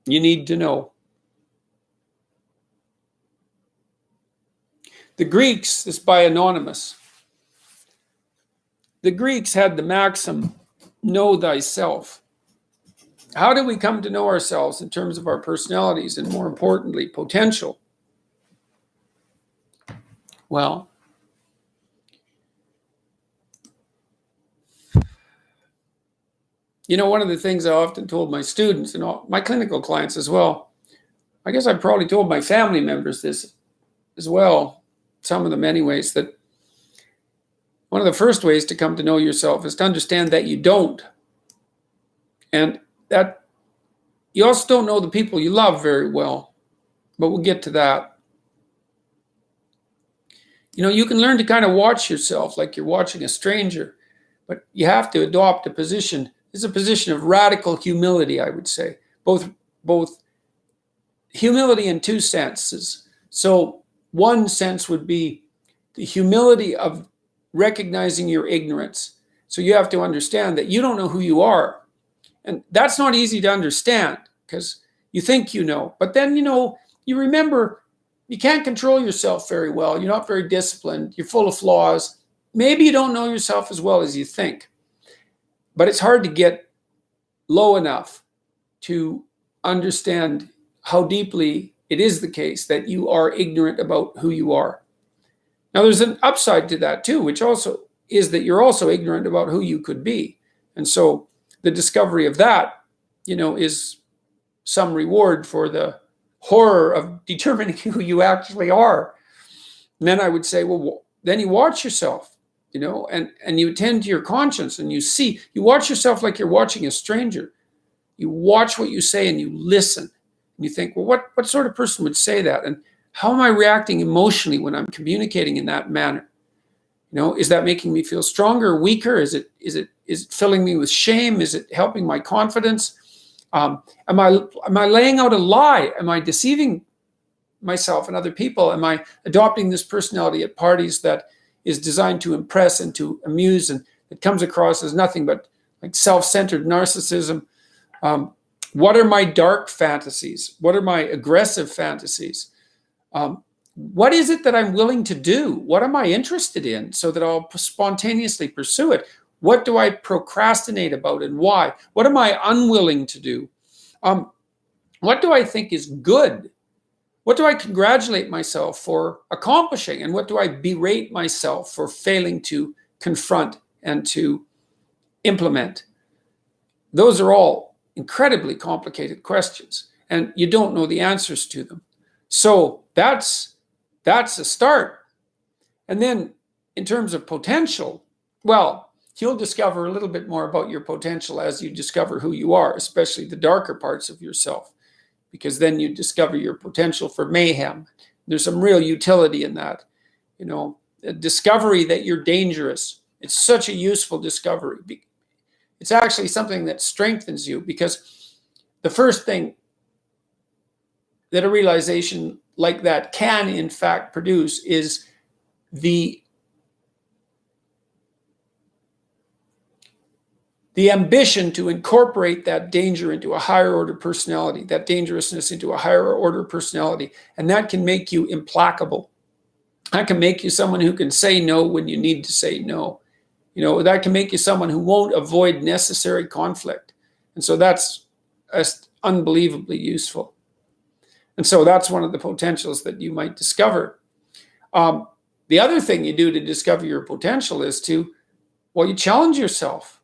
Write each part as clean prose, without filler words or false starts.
you need to know. The Greeks, this by Anonymous, the Greeks had the maxim, know thyself. How do we come to know ourselves in terms of our personalities and, more importantly, potential? Well, one of the things I often told my students and all my clinical clients as well, I guess I probably told my family members this as well, some of them anyways, that one of the first ways to come to know yourself is to understand that you don't. And that you also don't know the people you love very well, but we'll get to that. You can learn to kind of watch yourself like you're watching a stranger, but you have to adopt a position. It's a position of radical humility, I would say, both humility in two senses. So one sense would be the humility of recognizing your ignorance. So you have to understand that you don't know who you are. And that's not easy to understand because you think you know. But then, you remember you can't control yourself very well. You're not very disciplined. You're full of flaws. Maybe you don't know yourself as well as you think. But it's hard to get low enough to understand how deeply it is the case that you are ignorant about who you are. Now, there's an upside to that too, which also is that you're also ignorant about who you could be. And so the discovery of that, is some reward for the horror of determining who you actually are. And then I would say, well, then you watch yourself, and you attend to your conscience and you watch yourself like you're watching a stranger. You watch what you say and you listen. And you think, well, what sort of person would say that? And how am I reacting emotionally when I'm communicating in that manner? Is that making me feel stronger or weaker? Is it filling me with shame? Is it helping my confidence? Am I laying out a lie? Am I deceiving myself and other people? Am I adopting this personality at parties that is designed to impress and to amuse, and it comes across as nothing but like self-centered narcissism? What are my dark fantasies? What are my aggressive fantasies? What is it that I'm willing to do? What am I interested in so that I'll spontaneously pursue it? What do I procrastinate about and why? What am I unwilling to do? What do I think is good? What do I congratulate myself for accomplishing? And what do I berate myself for failing to confront and to implement? Those are all incredibly complicated questions, and you don't know the answers to them. So that's a start. And then in terms of potential, well, you'll discover a little bit more about your potential as you discover who you are, especially the darker parts of yourself, because then you discover your potential for mayhem. There's some real utility in that. A discovery that you're dangerous. It's such a useful discovery. It's actually something that strengthens you, because the first thing that a realization like that can in fact produce is the ambition to incorporate that danger into a higher order personality, that dangerousness into a higher order personality. And that can make you implacable. That can make you someone who can say no when you need to say no. That can make you someone who won't avoid necessary conflict. And so that's unbelievably useful. And so that's one of the potentials that you might discover. The other thing you do to discover your potential is you challenge yourself.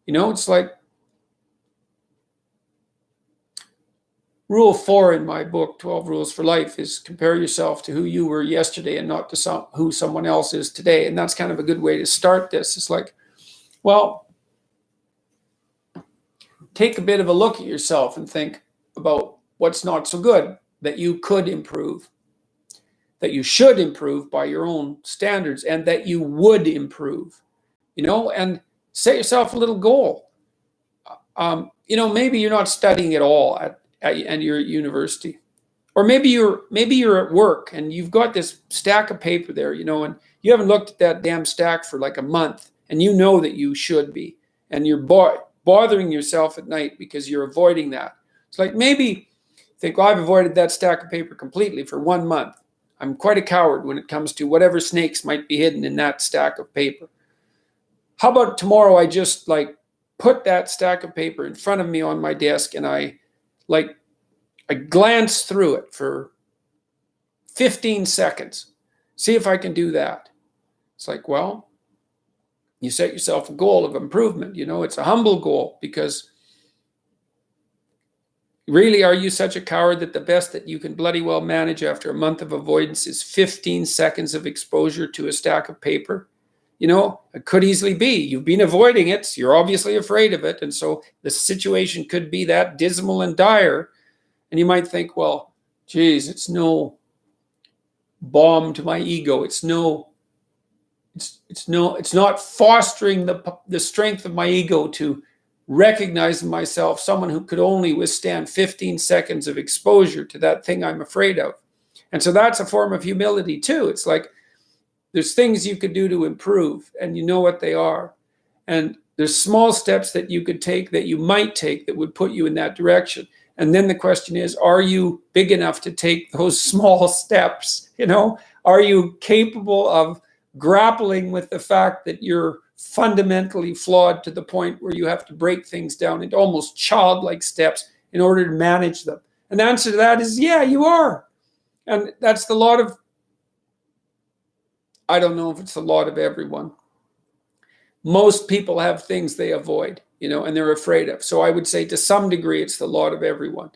It's like Rule 4 in my book, 12 Rules for Life, is compare yourself to who you were yesterday and not to who someone else is today. And that's kind of a good way to start this. It's like, well, take a bit of a look at yourself and think about what's not so good that you could improve, that you should improve by your own standards, and that you would improve, and set yourself a little goal. Maybe you're not studying at all and you're at university, or maybe you're at work and you've got this stack of paper there, and you haven't looked at that damn stack for like a month, and you know that you should be, and you're bothering yourself at night because you're avoiding that. It's like maybe think, well, I've avoided that stack of paper completely for 1 month. I'm quite a coward when it comes to whatever snakes might be hidden in that stack of paper. How about tomorrow I just like put that stack of paper in front of me on my desk and I glance through it for 15 seconds. See if I can do that. It's like, well, you set yourself a goal of improvement. It's a humble goal, because really, are you such a coward that the best that you can bloody well manage after a month of avoidance is 15 seconds of exposure to a stack of paper? It could easily be. You've been avoiding it. So you're obviously afraid of it. And so the situation could be that dismal and dire. And you might think, well, geez, it's no balm to my ego. It's not fostering the strength of my ego to recognize in myself someone who could only withstand 15 seconds of exposure to that thing I'm afraid of. And so that's a form of humility too. It's like there's things you could do to improve, and you know what they are. And there's small steps that you could take, that you might take, that would put you in that direction. And then the question is, are you big enough to take those small steps? Are you capable of grappling with the fact that you're fundamentally flawed to the point where you have to break things down into almost childlike steps in order to manage them? And the answer to that is, yeah, you are. And that's the lot of, I don't know if it's the lot of everyone. Most people have things they avoid, and they're afraid of. So I would say to some degree, it's the lot of everyone.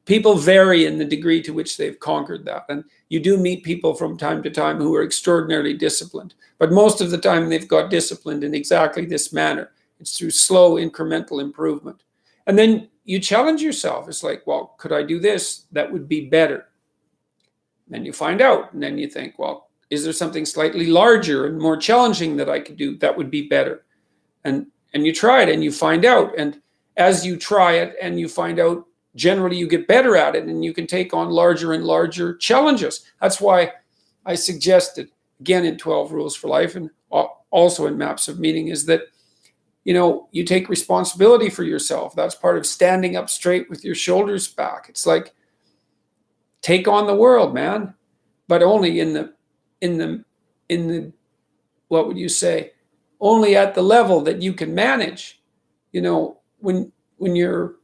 People vary in the degree to which they've conquered that. And you do meet people from time to time who are extraordinarily disciplined. But most of the time, they've got disciplined in exactly this manner. It's through slow, incremental improvement. And then you challenge yourself. It's like, well, could I do this? That would be better. And then you find out. And then you think, well, is there something slightly larger and more challenging that I could do that would be better? And you try it and you find out. And as you try it and you find out, generally you get better at it and you can take on larger and larger challenges. That's why I suggested, again, in 12 Rules for Life and also in Maps of Meaning, is that, you take responsibility for yourself. That's part of standing up straight with your shoulders back. It's like, take on the world, man, but only in the what would you say, only at the level that you can manage. When you're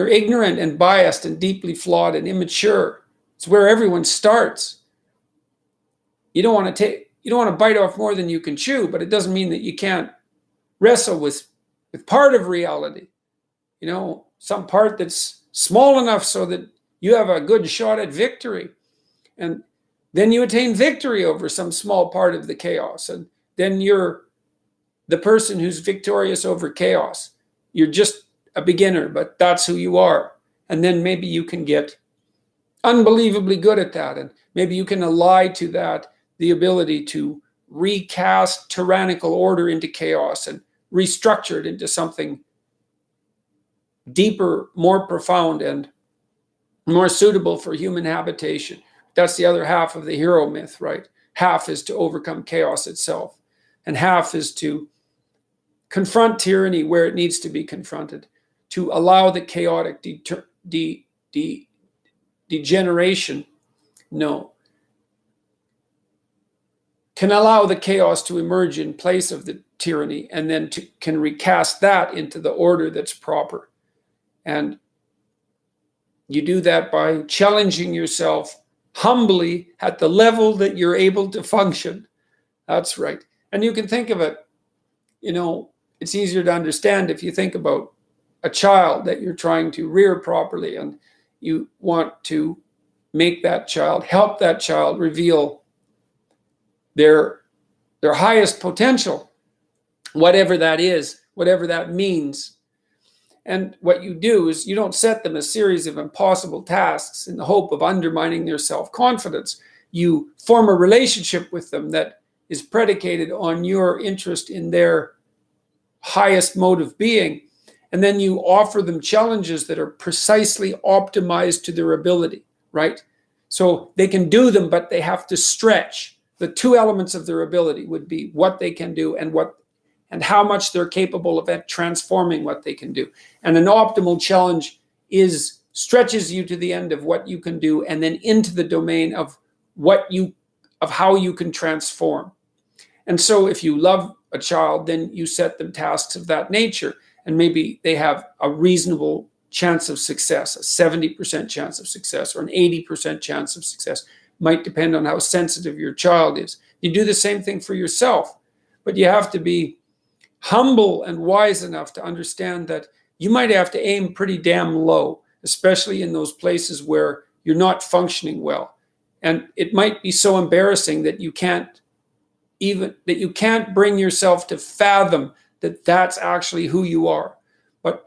ignorant and biased and deeply flawed and immature, it's where everyone starts. You don't want to bite off more than you can chew, but it doesn't mean that you can't wrestle with part of reality. Some part that's small enough so that you have a good shot at victory. And then you attain victory over some small part of the chaos. And then you're the person who's victorious over chaos. You're just a beginner, but that's who you are. And then maybe you can get unbelievably good at that. And maybe you can ally to that the ability to recast tyrannical order into chaos and restructure it into something deeper, more profound, and more suitable for human habitation. That's the other half of the hero myth, right? Half is to overcome chaos itself, and half is to confront tyranny where it needs to be confronted, to allow the chaotic degeneration, can allow the chaos to emerge in place of the tyranny, and then can recast that into the order that's proper. And you do that by challenging yourself humbly at the level that you're able to function. That's right. And you can think of it, it's easier to understand if you think about a child that you're trying to rear properly, and you want to make that child, help that child reveal their highest potential, whatever that is, whatever that means. And what you do is you don't set them a series of impossible tasks in the hope of undermining their self-confidence. You form a relationship with them that is predicated on your interest in their highest mode of being. And then you offer them challenges that are precisely optimized to their ability, right? So they can do them, but they have to stretch. The two elements of their ability would be what they can do and and how much they're capable of transforming what they can do. And an optimal challenge stretches you to the end of what you can do and then into the domain of how you can transform. And so if you love a child, then you set them tasks of that nature, and maybe they have a reasonable chance of success, a 70% chance of success or an 80% chance of success. Might depend on how sensitive your child is. You do the same thing for yourself, but you have to be humble and wise enough to understand that you might have to aim pretty damn low, especially in those places where you're not functioning well. And it might be so embarrassing that you can't bring yourself to fathom that that's actually who you are. But,